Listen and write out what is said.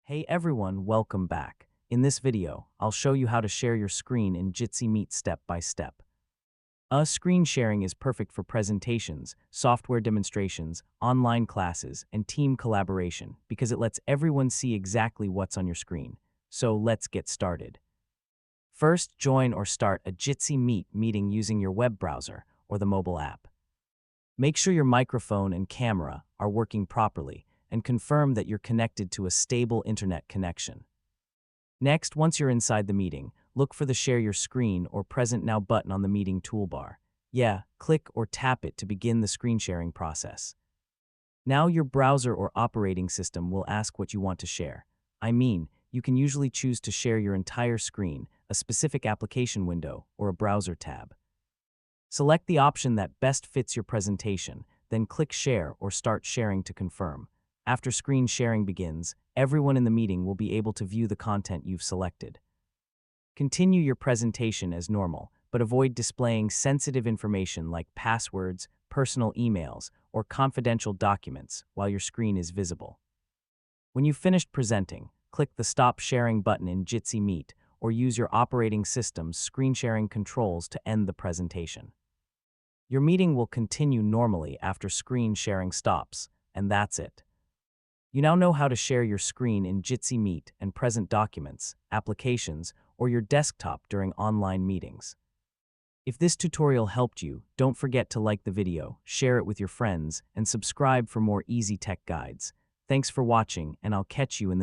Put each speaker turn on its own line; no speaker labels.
Hey everyone, welcome back. In this video, I'll show you how to share your screen in Jitsi Meet step by step. Screen sharing is perfect for presentations, software demonstrations, online classes, and team collaboration because it lets everyone see exactly what's on your screen. So let's get started. First, join or start a Jitsi Meet meeting using your web browser or the mobile app. Make sure your microphone and camera are working properly and confirm that you're connected to a stable internet connection. Next, once you're inside the meeting, look for the Share Your Screen or Present Now button on the meeting toolbar. Click or tap it to begin the screen sharing process. Now your browser or operating system will ask what you want to share. You can usually choose to share your entire screen, a specific application window, or a browser tab. Select the option that best fits your presentation, then click Share or Start Sharing to confirm. After screen sharing begins, everyone in the meeting will be able to view the content you've selected. Continue your presentation as normal, but avoid displaying sensitive information like passwords, personal emails, or confidential documents while your screen is visible. When you've finished presenting, click the Stop Sharing button in Jitsi Meet or use your operating system's screen sharing controls to end the presentation. Your meeting will continue normally after screen sharing stops, and that's it. You now know how to share your screen in Jitsi Meet and present documents, applications, or your desktop during online meetings. If this tutorial helped you, don't forget to like the video, share it with your friends, and subscribe for more easy tech guides. Thanks for watching, and I'll catch you in the next